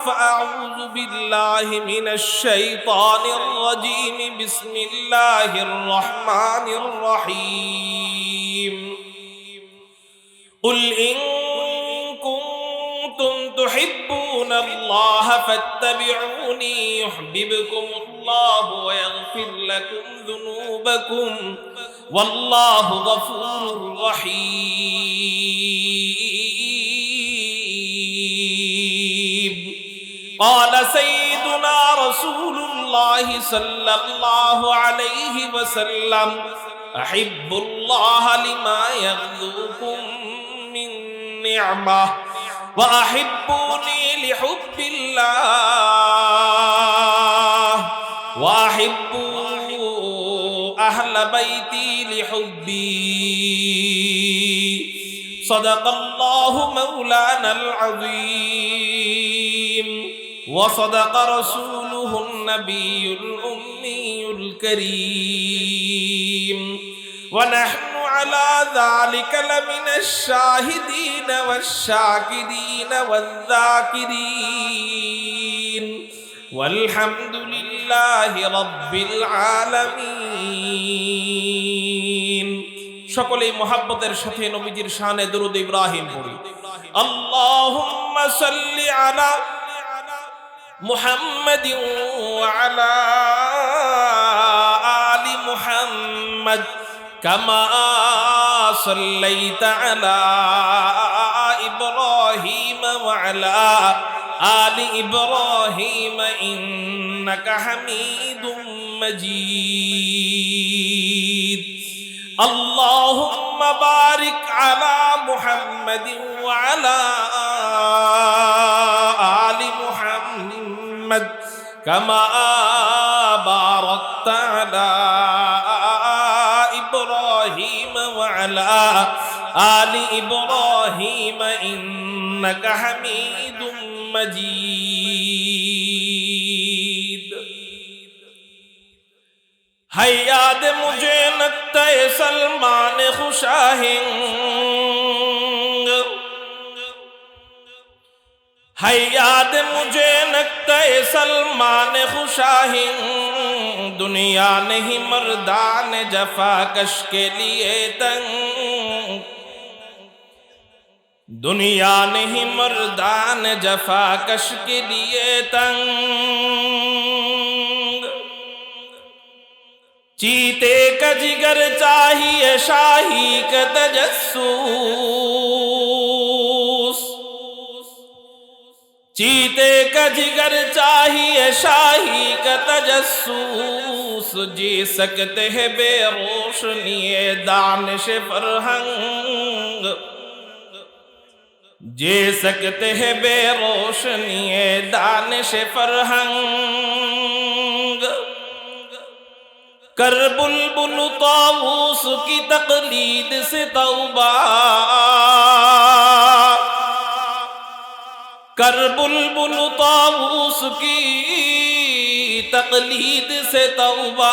فأعوذ بالله من الشيطان الرجيم بسم الله الرحمن الرحيم قل إن كنتم تحبون الله فاتبعوني يحببكم الله ويغفر لكم ذنوبكم والله غفور رحيم قال سيدنا رسول الله صلى الله عليه وسلم أحب الله لما يغذوكم من نعمة وأحبوني لحب الله وأحبوا أهل بيتي لحبي صدق الله مولانا العظيم وصدق رسوله النبي الأمي الكريم ونحن على ذلك لمن الشاهدين والشاكرين والذاكرين والحمد لله رب العالمين সকলেই মুহাব্বতের সাথে নবীজির শানে দরুদ ইব্রাহিম পড়ি আল্লাহুম্মা সাল্লি আলা محمد وعلى آل محمد كما صليت على إبراهيم وعلى آل إبراهيم إنك حميد مجيد اللهم بارك على محمد وعلى آل محمد كما باركت على إبراهيم وعلى آل إبراهيم إنك حميد مجيد ہے یاد مجھے نقطۂ سلمان خوشاہنگ ہے یاد مجھے نقطۂ سلمان خوشاہنگ دنیا نہیں مردان جفا کش کے لیے تنگ دنیا نہیں مردان جفا کش کے لیے تنگ چیتے کا جگر چاہیے شاہی کا تجسس چیتے کا جگر چاہیے شاہی کا تجسس جی سکتے ہیں بے روشنی دانش فرہنگ جی سکتے ہیں بے روشنی دانش فرہنگ کر بلبل طاووس کی تقلید سے توبہ کر بلبل طاووس کی تقلید سے توبہ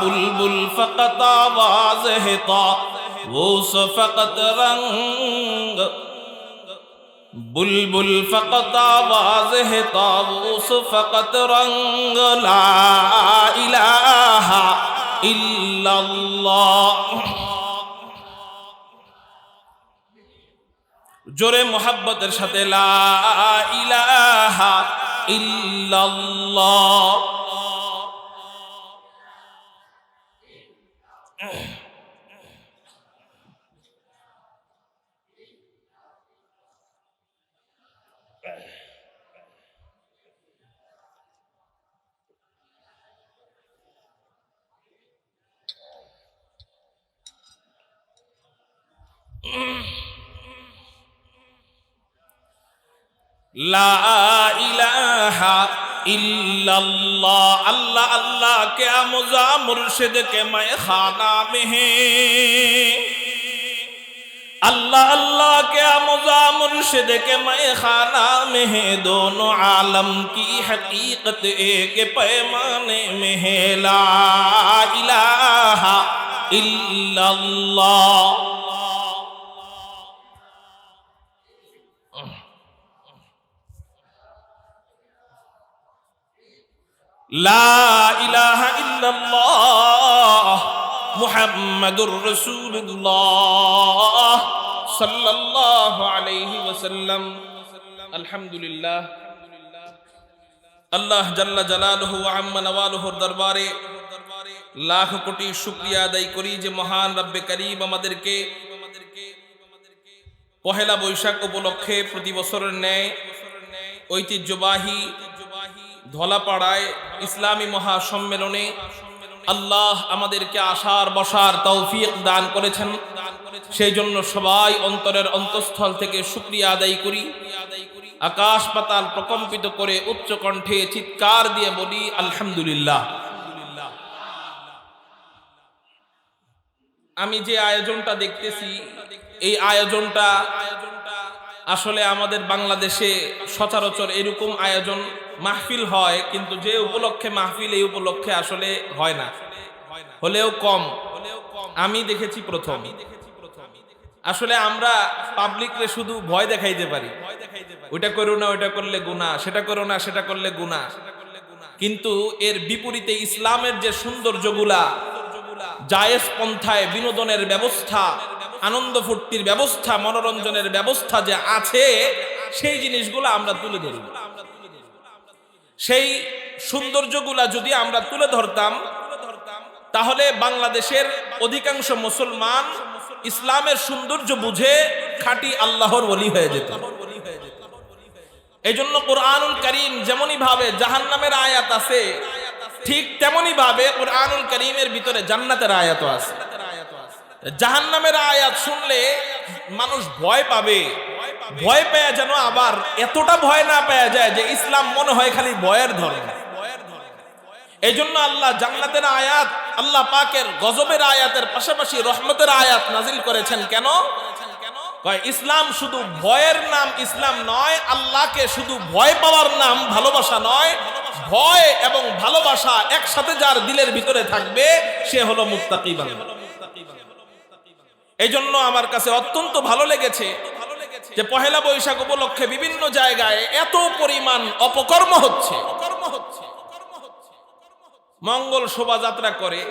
بلبل فقط آواز ہے طاووس فقط رنگ بلبل فقط آواز ہے طاووس فقط رنگ لا الہ الا اللہ জোরে মোহাব্বতের সাথে লা ইলাহা ইল্লাল্লাহ لا الہ الا اللہ اللہ اللہ کیا مزا مرشد کے میں خانہ میں ہیں اللہ اللہ کیا مزا مرشد کے میں خانہ میں ہیں دونوں عالم کی حقیقت ایک پیمانے میں ہے لا الہ الا اللہ লা ইলাহা ইল্লাল্লাহ মুহাম্মাদুর রাসূলুল্লাহ সাল্লাল্লাহু আলাইহি ওয়াসাল্লাম। আলহামদুলিল্লাহ, আল্লাহ জাল্লা জালালুহু ওয়া আম্মা নওয়ালুহুর দরবারে লাখ কোটি শুকরিয়া আদায় করি যে মহান রব্বে করিম আমাদেরকে পহেলা বৈশাখ উপলক্ষে প্রতি বছরের ন্যায় ঐতিহ্যবাহী ধলাপাড়ায় ইসলামী মহাসম্মেলনে আল্লাহ আমাদেরকে আসার বসার তৌফিক দান করেছেন। সেই জন্য সবাই অন্তরের অন্তঃস্থল থেকে শুকরিয়া আদায় করি। আকাশ পাতাল প্রকম্পিত করে উচ্চ কণ্ঠে চিৎকার দিয়ে বলি আলহামদুলিল্লাহ। আমি যে আয়োজনটা দেখতেছি, এই আয়োজনটা আসলে আমাদের বাংলাদেশে সচরাচর এরকম আয়োজন মাহফিল হয়, কিন্তু যে উপলক্ষে মাহফিল এই উপলক্ষে আসলে হয় না, হলেও কম। আমি দেখেছি প্রথম। আসলে আমরা পাবলিকরে শুধু ভয় দেখাইতে পারি, ওইটা করো না, ওইটা করলে গুনাহ, সেটা করো না, সেটা করলে গুনাহ। কিন্তু এর বিপরীতে ইসলামের যে সৌন্দর্যগুলা, জায়েজ পন্থায় বিনোদনের ব্যবস্থা, আনন্দ ফুর্তির ব্যবস্থা, মনোরঞ্জনের ব্যবস্থা যে আছে, সেই জিনিসগুলো আমরা তুলে ধরি। সেই সৌন্দর্যগুলা যদি আমরা তুলে ধরতাম, তাহলে বাংলাদেশের অধিকাংশ মুসলমান ইসলামের সৌন্দর্য বুঝে খাঁটি আল্লাহর ওলি হয়ে যেত। এই জন্য কুরআনুল কারীম যেমনই ভাবে জাহান্নামের আয়াত আছে, ঠিক তেমনই ভাবে কুরআনুল কারীমের ভিতরে জান্নাতের আয়াতও আছে। জাহান্নামের আয়াত শুনলে মানুষ ভয় পাবে, ভয় পেয়ে যেন আবার এতটা ভয় না পেয়ে যায় যে ইসলাম মনে হয় খালি ভয়ের ধর্ম। এই জন্য আল্লাহ জান্নাতের আয়াত, আল্লাহ পাকের গজবের আয়াতের পাশাপাশি রহমতের আয়াত নাজিল করেছেন। কেন? ইসলাম শুধু ভয়ের নাম ইসলাম নয়, আল্লাহকে শুধু ভয় পাওয়ার নাম ভালোবাসা নয়। ভয় এবং ভালোবাসা একসাথে যার দিলের ভিতরে থাকবে সে হলো মুত্তাকি বান্দা। এই জন্য আমার কাছে অত্যন্ত ভালো লেগেছে যে পহেলা বৈশাখ উপলক্ষে বিভিন্ন জায়গায় এত পরিমাণ অপকর্ম হচ্ছে। মঙ্গল শোভাযাত্রা করে,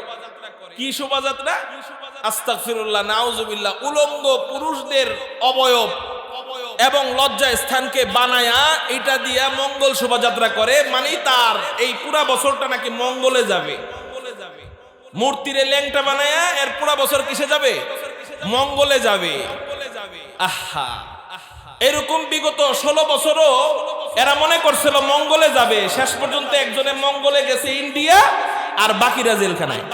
কি শোভাযাত্রা? আস্তাগফিরুল্লাহ, নাউজুবিল্লাহ। উলঙ্গ পুরুষদের অবয়ব এবং লজ্জা স্থানকে বানায়া এটা দিয়া মঙ্গল শোভাযাত্রা করে, মানে তার এই পুরা বছরটা নাকি মঙ্গলে যাবে। মূর্তিরে ল্যাংটা বানায়া এর পুরা বছর কিসে যাবে? মঙ্গলে যাবে। আহা, এরকম বিগত 16 বছরও এরা মনে করছিল মঙ্গলে যাবে। শেষ পর্যন্ত একজনে মঙ্গলে গেছে ইন্ডিয়া, আর বাকিরা জেলখানায়।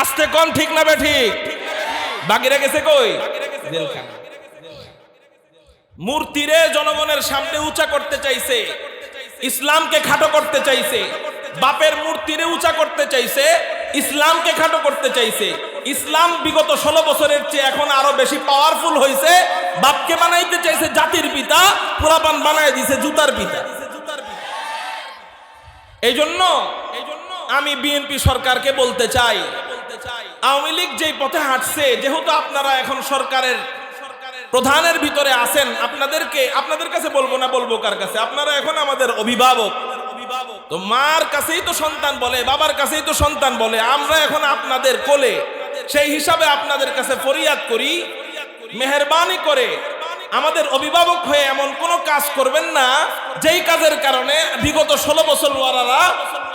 আস্তে কোন ঠিক না বে ঠিক? বাকিরা গেছে কই? জেলখানায়। মূর্তিরে জনগণের সামনে উঁচা করতে চাইছে, ইসলামকে খাটো করতে চাইছে। বাপের মূর্তিরে উঁচা করতে চাইছে, ইসলামকে খাটো করতে চাইছে। ইসলাম বিগত 16 বছরের চেয়ে এখন আরো বেশি পাওয়ারফুল হয়েছে। বাপকে বানাইতে চাইছে জাতির পিতা, পোলাপান বানায় দিছে জুতার পিতা। এই জন্য আমি বিএনপি সরকারকে বলতে চাই, আওয়ামী লীগ যেই পথে হাঁটছে, যেহেতু আপনারা এখন সরকারের প্রধানের ভিতরে আছেন, আপনাদের কাছে বলবো না, বলবো কার কাছে? আপনারা এখন আমাদের অভিভাবক। তো মার কাছেই তো সন্তান বলে, বাবার কাছেই তো সন্তান বলে। আমরা এখন আপনাদের কোলে, সেই হিসাবে আপনাদের কাছে ফরিয়াদ করি, মেহেরবানি করে আমাদের অভিভাবক হয়ে এমন কোন কাজ করবেন না যেই কাজের কারণে বিগত 16 বছর ওয়ারারা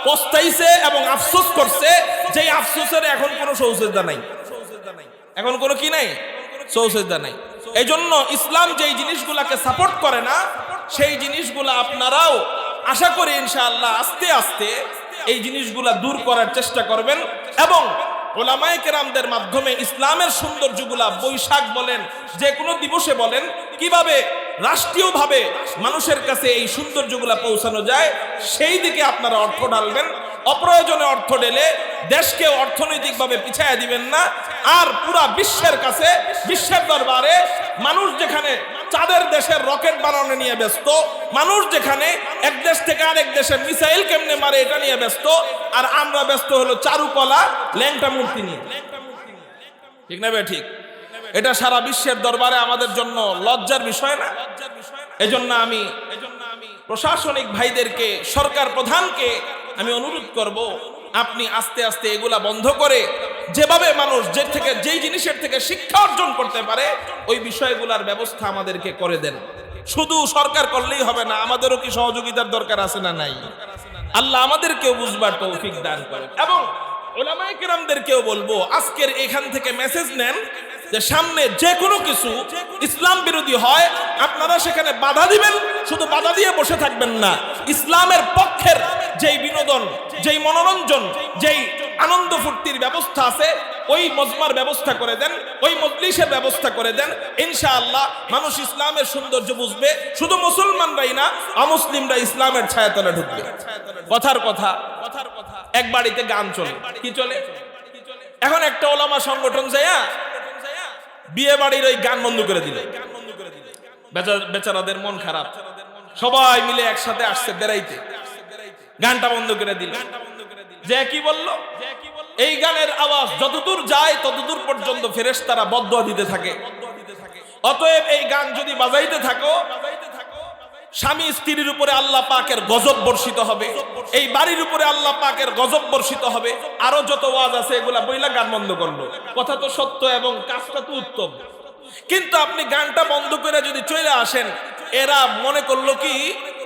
পস্তাইছে এবং আফসোস করছে, যেই আফসোসের এখন কোনো সৌজেদা নাই। এখন কোনো কি নাই? সৌজেদা নাই। এই জন্য ইসলাম যেই জিনিসগুলাকে সাপোর্ট করে না, সেই জিনিসগুলা আপনারাও আশা করি ইনশাআল্লাহ আস্তে আস্তে এই জিনিসগুলা দূর করার চেষ্টা করবেন এবং উলামায়ে কেরামদের মাধ্যমে ইসলামের সৌন্দর্যগুলা, বৈশাখ বলেন, যে কোনো দিবসে বলেন, কিভাবে রাষ্ট্রীয়ভাবে মানুষের কাছে এই সৌন্দর্যগুলা পৌঁছানো যায়, সেই দিকে আপনারা অর্থ ঢালবেন। অপ্রয়োজনে অর্থ ঢেলে দেশকে অর্থনৈতিকভাবে পিছায়া দিবেন না। আর পুরা বিশ্বের কাছে, বিশ্বের দরবারে মানুষ যেখানে চাঁদের দেশের রকেট বানানো নিয়ে ব্যস্ত, মানুষ যেখানে এক দেশ থেকে আরেক দেশের মিসাইল কেমনে মারে এটা নিয়ে ব্যস্ত, আর আমরা ব্যস্ত হলো চারুকলা ল্যাংটা মূর্তি নিয়ে। ঠিক না ভাই? ঠিক। এটা সারা বিশ্বের দরবারে আমাদের জন্য লজ্জার বিষয় না? এজন্য আমি প্রশাসনিক ভাইদেরকে, সরকার প্রধানকে আমি অনুরোধ করব আপনি আস্তে আস্তে এগুলা বন্ধ করে যেভাবে মানুষ যেই জিনিসের থেকে শিক্ষা অর্জন করতে পারে ওই বিষয়গুলোর ব্যবস্থা আমাদেরকে করে দেন। শুধু সরকার করলেই হবে না, আমাদেরও কি সহযোগিতার দরকার আছে না নাই? আল্লাহ আমাদেরকেও বুঝবার তৌফিক দান করেন। এবং উলামায়ে কেরামদেরকেও বলবো আজকের এখান থেকে মেসেজ নেন যে সামনে যে কোনো কিছু ইসলাম বিরোধী হয় আপনারা সেখানে বাধা দিবেন, শুধু বাধা দিয়ে বসে থাকবেন না। ইসলামের পক্ষের যেই বিনোদন, যেই মনোরঞ্জন, যেই আনন্দ ফুর্তির ব্যবস্থা আছে ওই মজমার ব্যবস্থা করে দেন, ওই মজলিসের ব্যবস্থা করে দেন। ইনশাআল্লাহ মানুষ ইসলামের সৌন্দর্য বুঝবে, শুধু মুসলমানরাই না অমুসলিমরা ইসলামের ছায়াতলে ঢুকবে। কথার কথা এক বাড়িতে গান চলে, কি চলে? এখন একটা ওলামা সংগঠন যায়া বিয়ে বাড়ির ওই গান বন্ধ করে দিল। বেচারাদের মন খারাপ, সবাই মিলে একসাথে আসছে বেড়াইতে, গানটা বন্ধ করে দিল। যে কি বলল, এই গানের আওয়াজ যতদূর যায় ততদূর পর্যন্ত ফেরেশতারা বদদুয়া দিতে থাকে। অতএব এই গান যদি বাজাইতে থাকো স্বামী স্ত্রীর উপরে আল্লাহ পাকের গজব বর্ষিত হবে, এই বাড়ির উপরে আল্লাহ পাকের গজব বর্ষিত হবে। আরো যত ওয়াজ আছে এগুলা বইলা গান বন্ধ করলো। কথা তো সত্য এবং কাজটা তো উত্তম, কিন্তু আপনি গানটা বন্ধ করে যদি চলে আসেন, এরা মনে করলো কি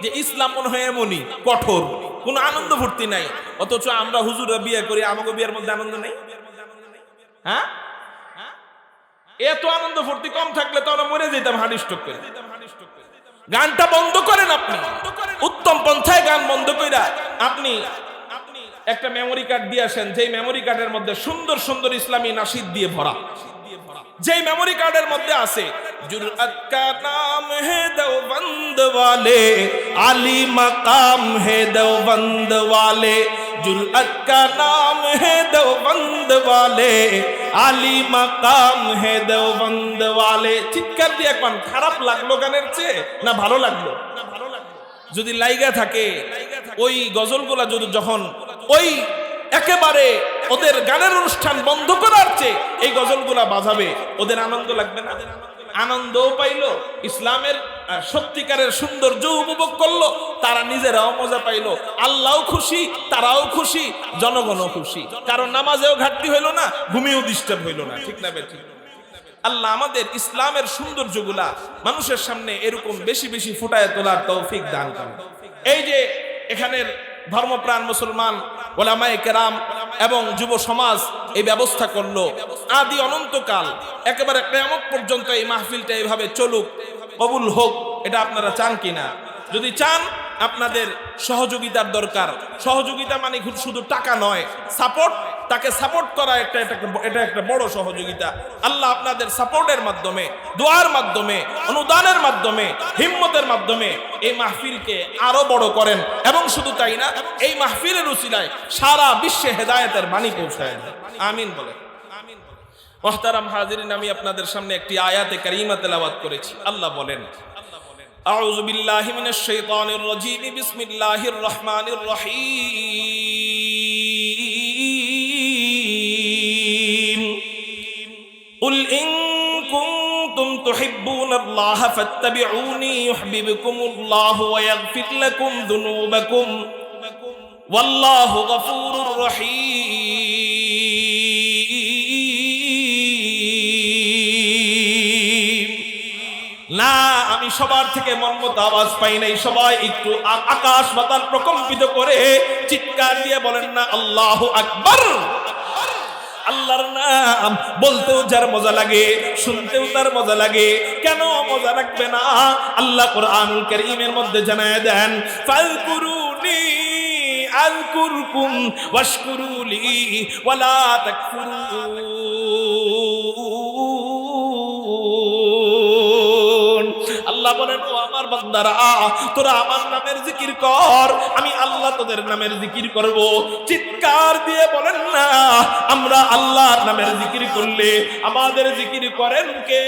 যে ইসলাম মনে হয় এমনই কঠোর, কোনো আনন্দ ফুর্তি নাই। অথচ আমরা হুজুরা বিয়ে করি, আমাকে বিয়ের মধ্যে আনন্দ নেই? হ্যাঁ, এত আনন্দ ফুর্তি কম থাকলে তো আমরা মরে যেতাম হার্ট স্ট্রোক করে। গানটা বন্ধ করেন আপনি, উত্তম পন্থায় গান বন্ধ কইরা আপনি একটা মেমোরি কার্ড দিয়ে আসেন, যেই মেমোরি কার্ডের মধ্যে সুন্দর সুন্দর ইসলামী নাশিদ দিয়ে ভরা, যেই মেমোরি কার্ডের মধ্যে আছে जुर्अत का नाम है देवबंद वाले, आली मकाम है देवबंद वाले, जुर्अत का नाम है देवबंद वाले, आली मकाम है देवबंद वाले। চিৎকার দিয়ে কোন খারাপ লাগলো গানের চেয়ে না ভালো লাগলো? যদি লাইগা থাকে ওই গজলগুলা যদি যখন ওই একেবারে ওদের গানের অনুষ্ঠান বন্ধ করার চেয়ে এই গজলগুলা বাজাবে, ওদের আনন্দ লাগবে না? আনন্দও পাইলো, ইসলামের সত্যিকারের সৌন্দর্য উপভোগ করলো, তারা নিজেরাও মজা পাইলো, আল্লাহও খুশি, তারাও খুশি, জনগণও খুশি। কারণ নামাজেও ঘাটতি হইলো না, ঘুমিয়েও ডিস্টার্ব হইলো না। ঠিক না বেঠিক? আল্লাহ আমাদের ইসলামের সৌন্দর্যগুলা মানুষের সামনে এরকম বেশি বেশি ফুটায় তোলার তৌফিক দান করেন। এই যে এখানের ধর্মপ্রাণ মুসলমান ওলামায়ে কেরাম এবং যুব সমাজ এই ব্যবস্থা করলো, আদি অনন্তকাল একেবারে কিয়ামত পর্যন্ত এই মাহফিলটা এইভাবে চলুক, কবুল হোক। এটা আপনারা চান কিনা? যদি চান আপনাদের সহযোগিতার দরকার। সহযোগিতা মানে শুধু টাকা নয়, সাপোর্ট, তাকে সাপোর্ট করা এটা একটা বড় সহযোগিতা। আল্লাহ আপনাদের সাপোর্টের মাধ্যমে, দোয়ার মাধ্যমে, অনুদানের মাধ্যমে, হিম্মতের মাধ্যমে এই মাহফিলকে আরো বড় করেন। এবং শুধু তাই না, এই মাহফিলের উসিলায় সারা বিশ্বে হেদায়েতের বাণী পৌঁছায়। আমিন বলেন। মুহতারাম হাজিরিন, আমি আপনাদের সামনে একটি আয়াতে কারিমা তেলাওয়াত করেছি। আল্লাহ বলেন, আউযু বিল্লাহি মিনাশ শাইতানির রাজীম, বিসমিল্লাহির রহমানির রহিম। কুল ইন কুনতুম তুহিব্বুনাল্লাহা ফাত্তাবিউনি ইউহিব্বুকুমুল্লাহু ওয়া ইয়াগফির লাকুম যুনুবাকুম ওয়াল্লাহু গফুরুর রহিম। না, আমি সবার থেকে মনমতো আওয়াজ পাই নাই। সবাই একটু আকাশ বাতাস প্রকম্পিত করে চিৎকার দিয়ে বলেন না আল্লাহু আকবার। আল্লাহর নাম বলতেও যার মজা লাগে, শুনতেও তার মজা লাগে, কেন মজা রাখবে না? আল্লাহ কোরআনুল কারীমের মধ্যে জানায় দেন, ফাযকুরুনি আযকুরকুম ওয়াশকুরুলি ওয়ালা তাকফুরুন। আল্লাহ বলেন, ও আমার বান্দারা, তোরা আমার নামের জিকির কর, আমি আল্লাহ তোদের নামের জিকির করব। চিৎকার দিয়ে বলেন না, আমরা আল্লাহর নামের জিকির করলে আমাদের জিকির করেন কে?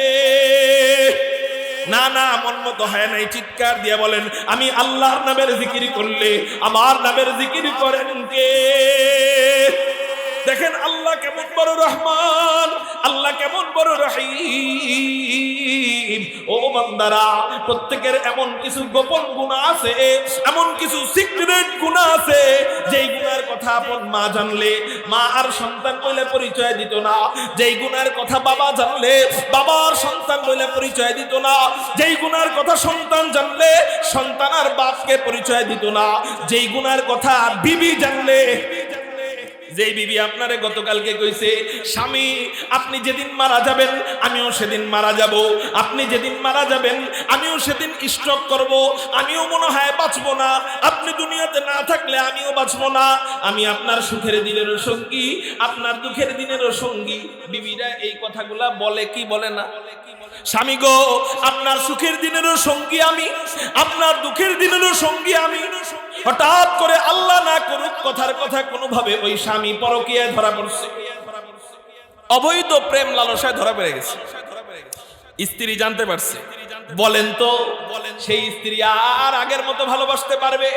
না না, মন মতো হয় নাই। চিৎকার দিয়ে বলেন, আমি আল্লাহর নামের জিকির করলে আমার নামের জিকির করেন কে? দেখেন আল্লাহ কেমন বড় রহমান, আল্লাহ কেমন বড় রহিম। ও বান্দারা, প্রত্যেকের এমন কিছু গোপন গুনাহ আছে, এমন কিছু সিক্রেট গুনাহ আছে, যেই গুনার কথা আপন মা জানলে মা আর সন্তান বলে পরিচয় দিত না, যেই গুনার কথা বাবা জানলে বাবার সন্তান বলে পরিচয় দিত না, যেই গুনার কথা সন্তান জানলে সন্তান আর বাপকে পরিচয় দিত না, যেই গুনার কথা বিবি জানলে, যেই বিবি আপনারে গতকালকে কইছে স্বামী আপনি যেদিন মারা যাবেন আমিও সেদিন মারা যাব, আপনি যেদিন মারা যাবেন আমিও সেদিন স্ট্রোক করব, আমিও মনে হয় বাঁচবো না, আপনি দুনিয়াতে না থাকলে আমিও বাঁচবো না, আমি আপনার সুখের দিনেরও সঙ্গী, আপনার দুঃখের দিনেরও সঙ্গী। বিবিরা এই কথাগুলা বলে কি বলে না? স্বামী গো, আপনার সুখের দিনেরও সঙ্গী আমি, আপনার দুঃখের দিনেরও সঙ্গী আমি। হঠাৎ করে আল্লাহ না করুক কথার কথা কোনোভাবে ওই স্বামী পরকীয়ায় ধরা পড়ছে, অবৈধ প্রেম লালসায় ধরা পড়ে গেছে, স্ত্রী জানতে পারছে। বলেন তো সেই স্ত্রী আর আগের মতো ভালোবাসতে পারবে?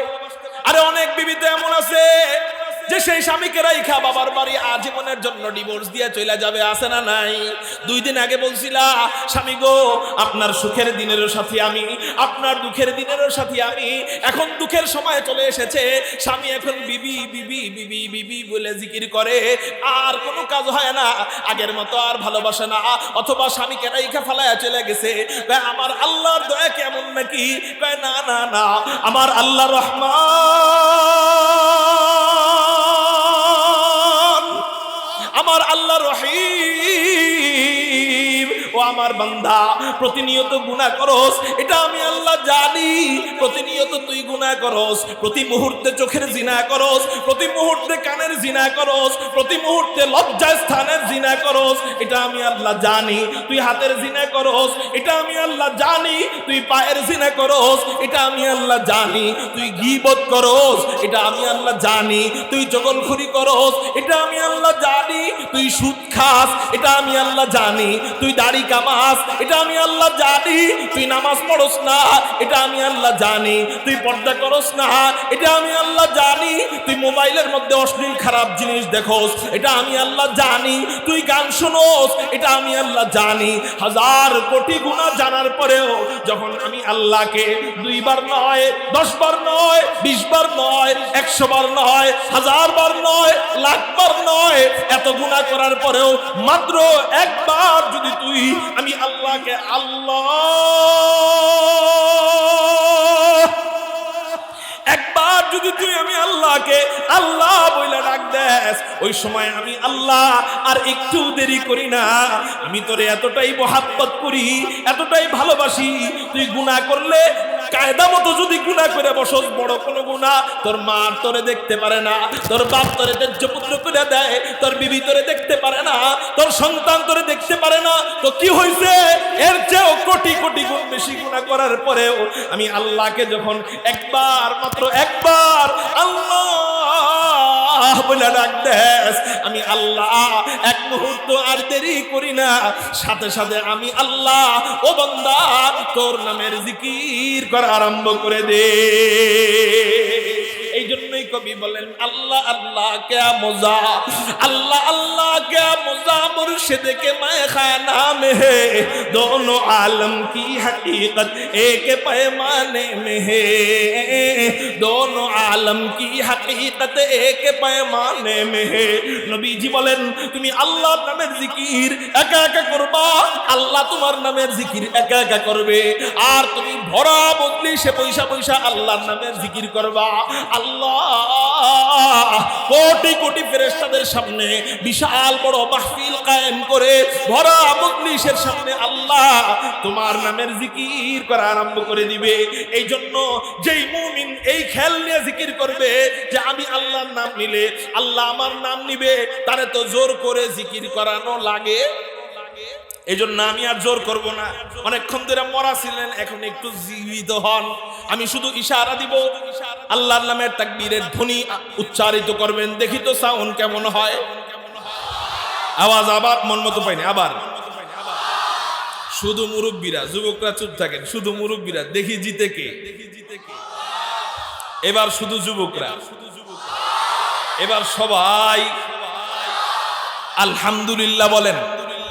আরে অনেক বিবি তো এমন আছে যে সেই স্বামীকে রাইখা বাবার বাড়ি আজীবনের জন্য ডিভোর্স দিয়ে চলে যাবে, আছে না নাই? 2 দিন আগে বলছিলা স্বামী গো আপনার সুখের দিনেরও সাথী আমি, আপনার দুঃখের দিনেরও সাথী আমি। এখন দুঃখের সময় চলে এসেছে, স্বামী এখন বিবি বিবি বিবি বিবি বলে জিকির করে, আর কোনো কাজ হয় না, আগের মতো আর ভালোবাসে না, অথবা স্বামীকে রাইখা ফালায়া চলে গেছে। আমার আল্লাহর দয়া কেমন নাকি? না না না, আমার আল্লাহ রহমান, আমার আল্লাহ রহিম। ও আমার বান্দা, প্রতিনিয়ত গুনাহ করস, এটা আমি আল্লাহ জানি। প্রতিনিয়ত তুই গুনাহ করস, প্রতি মুহূর্তে চোখের জিনা করস, প্রতি মুহূর্তে কানের জিনা করস, প্রতি মুহূর্তে লজ্জার স্থানের জিনা করস, এটা আমি আল্লাহ জানি। তুই হাতের জিনা করস, এটা আমি আল্লাহ জানি। তুই পায়ের জিনা করস, এটা আমি আল্লাহ জানি। তুই গীবত করস, এটা আমি আল্লাহ জানি। তুই চগলখুরি করস, এটা আমি আল্লাহ জানি। তুই সুদ খাস, এটা আমি আল্লাহ জানি। তুই দাড়ি কামাস, এটা আমি আল্লাহ জানি। তুই নামাজ পড়স না, এটা আমি আল্লাহ জানি। তুই পর্দা করস না, এটা আমি আল্লাহ জানি। তুই মোবাইলের মধ্যে অশ্লীল খারাপ জিনিস দেখোস, এটা আমি আল্লাহ জানি। তুই গান শুনোস, এটা আমি আল্লাহ জানি। 1000 কোটি গুনাহ জানার পরেও যখন আমি আল্লাহকে 2 বার নয়, 10 বার নয়, 20 বার নয়, 100 বার নয়, 1000 বার নয়, লাখ বার নয়, এত গুনাহ করার পরেও মাত্র একবার যদি তুই আমি আল্লাহকে আল্লাহ, একবার যদি তুই আমি আল্লাহকে আল্লাহ বইলা ডাক দেস, ওই সময় আমি আল্লাহ আর একটু দেরি করি না, আমি তোরে এতটাই মহাব্বত করি, এতটাই ভালোবাসি। তুই গুনাহ করলে কায়দা মতো যদি গুনাহ করে বসস, বড় কোনো গুনাহ, তোর মা তোরে দেখতে পারে না, তোর বাপ তোরে তেজ্যপুত্র করে দেয়, তোর বিবি তোরে দেখতে পারে না, তোর সন্তান তোরে দেখতে পারে না, তো কি হয়েছে? এর চেয়েও কোটি কোটি গুণ বেশি গুনাহ করার পরেও আমি আল্লাহকে যখন একবার, মাত্র একবার আল্লাহ বলে ডাক দেস, আমি আল্লাহ এক মুহূর্ত আর দেরি করি না, সাথে সাথে আমি আল্লাহ ও বান্দা তোর নামের জিকির করা আরম্ভ করে দে। এই জন্যই কবি বলেন আল্লাহ আল্লাহ क्या मजा, अल्लाह अल्लाह क्या मजा, मुर्शिद के मैखाना में है, दोनों आलम की हकीकत एक पैमाने में है, दोनों आलम की हकीकत एक पैमाने में है। নবীজি বলেন তুমি আল্লাহর নামের জিকির একা একা করবা, আল্লাহ তোমার নামের জিকির একা একা করবে, আর তুমি ভরা বদলি সে পয়সা পয়সা আল্লাহর নামের জিকির করবা। আল্লাহ কোটি কোটি ফেরেশতাদের সামনে বিশাল বড় মাহফিল কায়েম করে ভরা মজলিসের সামনে আল্লাহ তোমার নামের জিকির করা আরম্ভ করে দিবে। এই জন্য যেই মুমিন এই খেয়াল নিয়ে জিকির করবে যে আমি আল্লাহর নাম নিলে আল্লাহ আমার নাম নিবে, তারে তো জোর করে জিকির করানো লাগে। এই জন্য আমি আর জোর করব না। অনেকক্ষণ ধরে মরা ছিলেন, এখন একটু জীবিত হন। আমি শুধু ইশারা দিব, আল্লাহর নামের তাকবীরের ধ্বনি উচ্চারিত করবেন। দেখি তো সাউন্ড কেমন হয়। আওয়াজ আবার মন মতো পাইনি, আবার শুধু মুরব্বীরা, যুবকরা চুপ থাকেন, শুধু মুরব্বীরা, দেখি জিতে কে। এবার শুধু যুবকরা, এবার সবাই আলহামদুলিল্লাহ বলেন।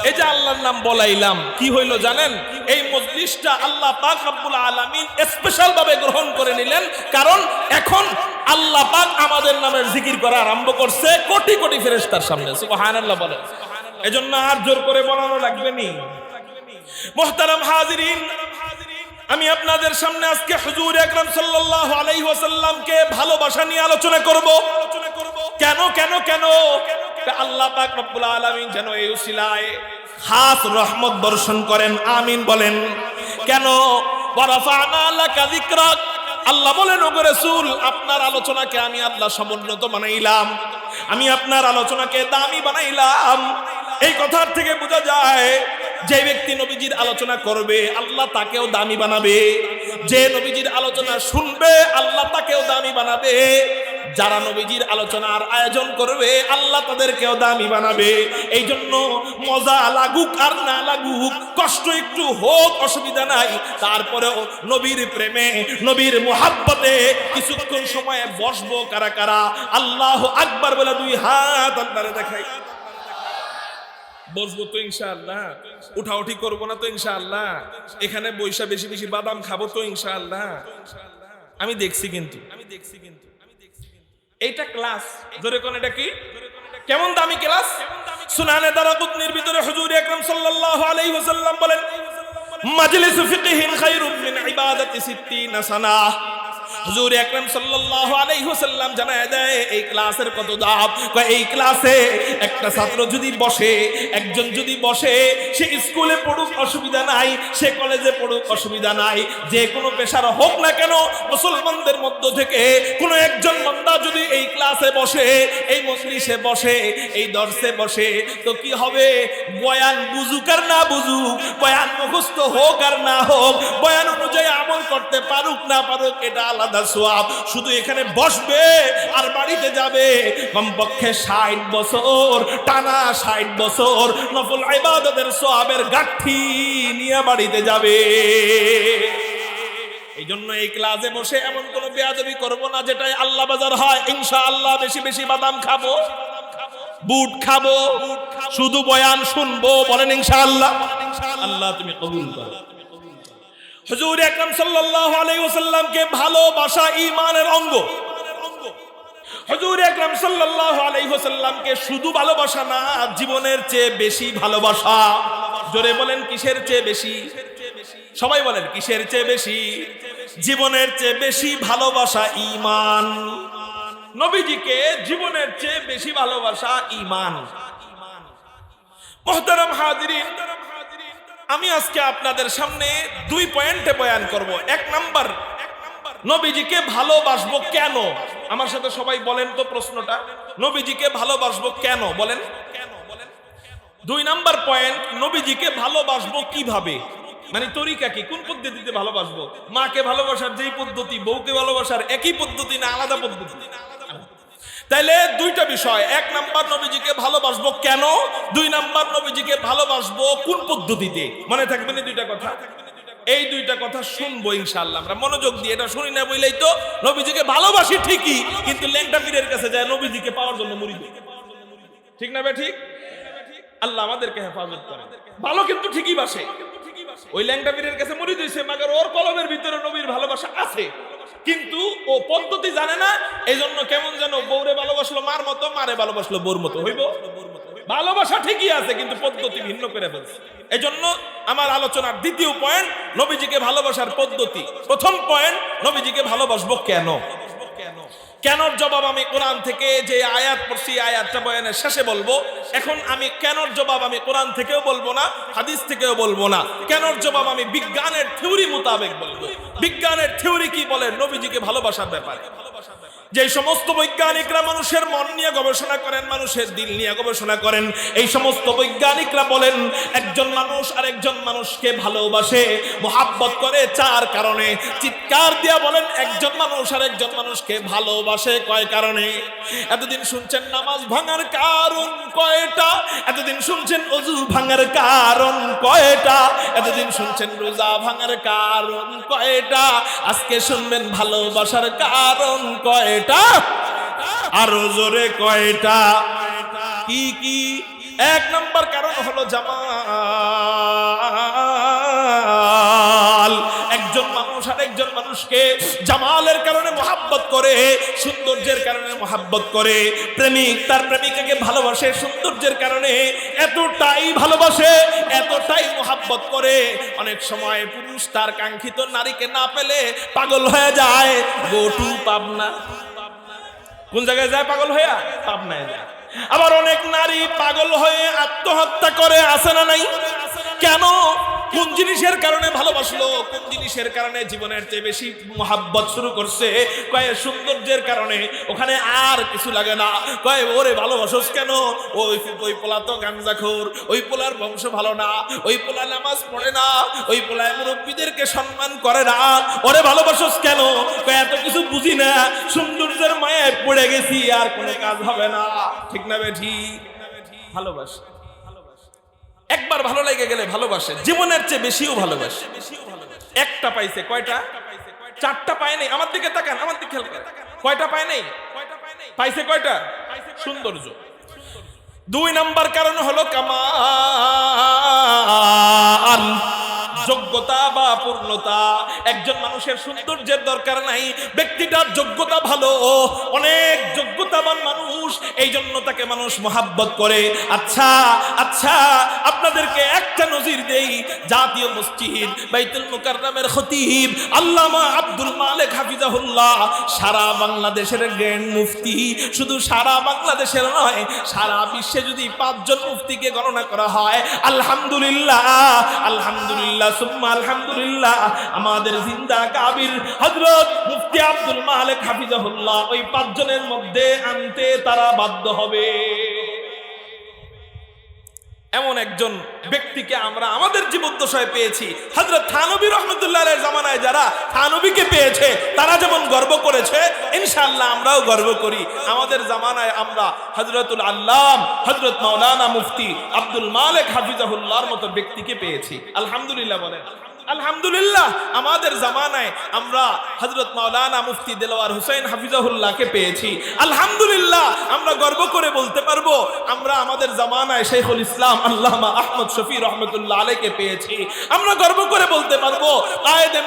এই যে আল্লাহর নাম বলাইলাম, কি হইল জানেন? এই মজলিসটা আল্লাহ পাক রব্বুল আলামিন স্পেশাল ভাবে গ্রহণ করে নিলেন, কারণ এখন আল্লাহ পাক আমাদের নামের জিকির করা আরম্ভ করছে কোটি কোটি ফেরেশতার সামনে। সুবহানাল্লাহ বলেন। এজন্য আর জোর করে বলানো লাগবে নি। মুহতারাম হাজিরিন, আমি আপনাদের সামনে আজকে হুজুর আকরাম সাল্লাল্লাহু আলাইহি ওয়াসাল্লামকে ভালোবাসা নিয়ে আলোচনা করব। কেন কেন কেন? আল্লাহ পাক রব্বুল আলামিন যেন এই উসিলায় খাস রহমত বর্ষণ করেন, আমিন বলেন। কেন? ওয়ারাফা'না লাকা যিকরাক, আল্লাহ বলেন ওগো রাসূল, আপনার আলোচনাকে আমি আল্লাহ সমুন্নত বানাইলাম, আমি আপনার আলোচনাকে দামি বানাইলাম। এই কথার থেকে বোঝা যায় যে ব্যক্তি নবীজির আলোচনা করবে আল্লাহ তাকেও দামি বানাবে, যে নবীজির আলোচনা শুনবে আল্লাহ তাকেও দামি বানাবে, যারা নবীজির আলোচনার আয়োজন করবে আল্লাহ তাদেরকেও দামি বানাবে। এই জন্য মজা লাগুক আর না লাগুক, কষ্ট একটু হোক অসুবিধা নাই, তারপরেও নবীর প্রেমে নবীর মুহাব্বতে কিছুক্ষণ সময় বসবো। কারা কারা আল্লাহু আকবার বলে দুই হাত আল্লাহরে দেখাই বসবো তো ইনশাআল্লাহ? উঠাউঠি করবো না তো ইনশাআল্লাহ? এখানে বৈশা বেশি বেশি বাদাম খাবো তো ইনশাআল্লাহ? আমি দেখছি কিন্তু এইটা ক্লাস ধরে কোন, এটা কি কেমন দামি ক্লাস? সুনানে দারাকুতনির ভিতরে হুজুর আকরাম সাল্লাল্লাহু আলাইহি ওয়াসাল্লাম বলেন, মাজলিসু ফিকহিন খায়রুম মিন ইবাদাতি 60 সানা। হুজুর আকরাম সাল্লাল্লাহু আলাইহি ওয়াসাল্লাম জানায় দেয় এই ক্লাসের কত দাম। এই ক্লাসে একটা ছাত্র যদি বসে, একজন যদি বসে, সে স্কুলে পড়ুক অসুবিধা নাই, সে কলেজে পড়ুক অসুবিধা নাই, যে কোনো পেশার হোক না কেন, মুসলমানদের মধ্য থেকে কোনো একজন বান্দা যদি এই ক্লাসে বসে, এই মজলিসে বসে, এই দর্সে বসে, তো কি হবে? বয়ান বুঝুক আর না বুঝুক, বয়ান মুখস্থ হোক আর না হোক, বয়ান অনুযায়ী আমল করতে পারুক না পারুক, এটা আলাদা সওয়াব। শুধু এখানে বসবে আর বাড়িতে যাবে, কমপক্ষে 60 বছর টানা 60 বছর নফল ইবাদতের সওয়াবের গাঁঠি নিয়ে বাড়িতে যাবে। এই জন্য এই ক্লাসে বসে এমন কোনো বেয়াদবি করব না যেটাই আল্লাহ বাজার হয়। ইনশাআল্লাহ বেশি বেশি বাদাম খাবো, বুট খাবো, শুধু বয়ান শুনবো, বলেন ইনশাআল্লাহ। আল্লাহ তুমি কবুল করো। হুজুর আকরাম সাল্লাল্লাহু আলাইহি ওয়াসাল্লামকে ভালোবাসা ঈমানের অঙ্গ। হুজুর আকরাম সাল্লাল্লাহু আলাইহি ওয়াসাল্লামকে শুধু ভালোবাসা না, জীবনের চেয়ে বেশি ভালোবাসা। জোরে বলেন কিসের চেয়ে বেশি? সবাই বলেন কিসের চেয়ে বেশি? জীবনের চেয়ে বেশি ভালোবাসা ঈমান। নবীজিকে জীবনের চেয়ে বেশি ভালোবাসা ঈমান। মুহতারাম হাজিরিন, আমি আজকে আপনাদের সামনে 2 পয়েন্টে বয়ান করব। 1 নাম্বার, নবীজিকে ভালোবাসবো কেন? আমার সাথে সবাই বলেন তো প্রশ্নটা, নবীজিকে ভালোবাসবো কেন বলেন? 2 নাম্বার পয়েন্ট, নবীজিকে ভালোবাসবো কিভাবে, মানে তরিকা কি, কোন পদ্ধতিতে ভালোবাসবো? মাকে ভালোবাসার যেই পদ্ধতি, বউকে ভালোবাসার একই পদ্ধতি না আলাদা পদ্ধতি? তাইলে 2টা বিষয়। 1 নাম্বার, নবীজিকে ভালোবাসবো কেন? 2 নাম্বার, নবীজিকে ভালোবাসবো কোন পদ্ধতিতে? মনে থাকবে না 2টা কথা? এই 2টা কথা শুনবো ইনশাআল্লাহ আমরা মনোযোগ দিয়ে। এটা শুনি না বলেই তো নবীজিকে ভালোবাসি ঠিকই, কিন্তু ল্যাংটা পীরের কাছে যায় নবীজিকে পাওয়ার জন্য মুড়ি দিই। ঠিক না বে ঠিক? আল্লাহ আমাদেরকে হেফাজত করে। ভালো কিন্তু ঠিকই বাসে, ওই ল্যাংটা পীরের কাছে মুড়ি দিয়েছে, মাগার ওর কলমের ভিতরে নবীর ভালোবাসা আছে, কিন্তু ও পদ্ধতি জানে না। এই জন্য কেমন যেন বউরে ভালোবাসলো মার মতো, মারে ভালোবাসলো বউর মতো হইব। ভালোবাসা ঠিকই আছে কিন্তু পদ্ধতি ভিন্ন করে ফেলছে। এই জন্য আমার আলোচনার 2য় পয়েন্ট, নবীজিকে ভালোবাসার পদ্ধতি। 1ম পয়েন্ট, নবীজিকে ভালোবাসবো কেন? কেনর জবাব আমি কোরআন থেকে যে আয়াত পড়ছি, আয়াতটা বয়ানের শেষে বলবো। এখন আমি কেনর জবাব আমি কোরআন থেকেও বলবো না, হাদিস থেকেও বলবো না। কেনর জবাব আমি বিজ্ঞানের থিওরি মোতাবেক বলবো। বিজ্ঞানের থিওরি কি বলে নবীজিকে ভালোবাসার ব্যাপারে? যে সমস্ত বৈজ্ঞানিকরা মানুষের মন নিয়ে গবেষণা করেন, মানুষের দিল নিয়ে গবেষণা করেন, এই সমস্ত বৈজ্ঞানিকরা বলেন একজন মানুষ আরেকজন মানুষকে ভালোবাসে, মোহাব্বত করে 4 কারণে। চিৎকার দিয়া বলেন একজন মানুষ আরেকজন মানুষকে ভালোবাসে কয় কারণে? এতদিন শুনছেন নামাজ ভাঙার কারণ কয়টা, এতদিন শুনছেন ওযু ভাঙার কারণ কয়টা, এতদিন শুনছেন রোজা ভাঙার কারণ কয়টা, আজকে শুনবেন ভালোবাসার কারণ কয়টা? আরো জোরে কয়টা? কি কি? এক নাম্বার কারণ হলো জামাল। একজন মানুষ আরেকজন মানুষকে জামালের কারণে মহাব্বত করে, সৌন্দর্যের কারণে মহাব্বত করে। প্রেমিক তার প্রেমিকাকে ভালোবাসে সৌন্দর্যের কারণে, এতটাই ভালোবাসে, এতটাই মহাব্বত করে। অনেক সময় পুরুষ তার কাঙ্ক্ষিত নারীকে না পেলে পাগল হয়ে যায়। Go to Pabna. কোন জায়গায় যায় পাগল হয়ে? পাবনায় যায়। আবার অনেক নারী পাগল হয়ে আত্মহত্যা করে, আছে না নাই? কেন? কোন জিনিসের কারণে ভালোবাসলো, কোন জিনিসের কারণে জীবনের চেয়ে বেশি মহাব্বত শুরু করছে? কয় সৌন্দর্যের কারণে। ওখানে আর কিছু লাগে না। কয় ওরে ভালোবাসোস কেন? ওই পোলা তো গাঞ্জাখোর, ওই পোলার বংশ ভালো না, ওই পোলা নামাজ পড়ে না, ওই পোলায় মুরব্বীদেরকে সম্মান করে না, ওরে ভালোবাসোস কেন? কয় এত কিছু বুঝি না, সৌন্দর্যের মায়ায় পড়ে গেছি, আর কোনো কাজ হবে না। ঠিক না বেঠি? ভালোবাসে, একবার ভালো লেগে গেলে ভালোবাসে, জীবনের চেয়ে বেশিও ভালোবাসে। একটা পাইছে, কয়টা? চারটা পায় নাই। আমার দিকে তাকান, আমার দিকে খেয়াল করেন। কয়টা পায় নাই? পাইছে কয়টা? সৌন্দর্য। দুই নাম্বার কারণ হলো কামাল, যোগ্যতা বা পূর্ণতা। একজন মানুষের সৌন্দর্যের দরকার নাই, ব্যক্তিটার যোগ্যতা ভালো, অনেক যোগ্যতাবান মানুষ, এই জন্য তাকে মানুষ মহাব্বত করে। আচ্ছা আচ্ছা, আপনাদেরকে একটা নজির দেই। জাতীয় মসজিদ বাইতুল মুকাররমের খতিব আল্লামা আব্দুল মালেক হাফিজাহুল্লাহ সারা বাংলাদেশের গ্র্যান্ড মুফতি। শুধু সারা বাংলাদেশের নয়, সারা বিশ্বে যদি 5 জন মুফতিকে গণনা করা হয়, আলহামদুলিল্লাহ আলহামদুলিল্লাহ সুম্মা আলহামদুলিল্লাহ, আমাদের জিন্দা কাবির হযরত মুফতি আব্দুল মালেক হাফিজাহুল্লাহ ওই 5 জনের মধ্যে আনতে তারা বাধ্য হবে। এমন একজন ব্যক্তিকে আমরা আমাদের জীবদ্দশায় পেয়েছি। হযরত থানবী রাহমাতুল্লাহ আলাইহির জামানায় যারা থানবীকে পেয়েছে তারা যেমন গর্ব করেছে, ইনশাআল্লাহ আমরাও গর্ব করি। আমাদের জামানায় আমরা হযরতুল আল্লাম হযরত মাওলানা মুফতি আব্দুল মালেক হাফিজাহুল্লাহর মতো ব্যক্তিকে পেয়েছি। আলহামদুলিল্লাহ বলেন। আলহামদুলিল্লাহ আমাদের জামানায় আমরা হযরত মাওলানা মুফতি দেলোয়ার হোসেন হাফিজাহুল্লাহকে পেয়েছি। আলহামদুলিল্লাহ আমরা গর্ব করে বলতে পারবো আমরা আমাদের জামানায় শাইখুল ইসলাম আল্লামা আহমদ শফি রহমাতুল্লাহ আলাইহিকে পেয়েছি। আমরা গর্ব করে বলতে পারবো কায়েদে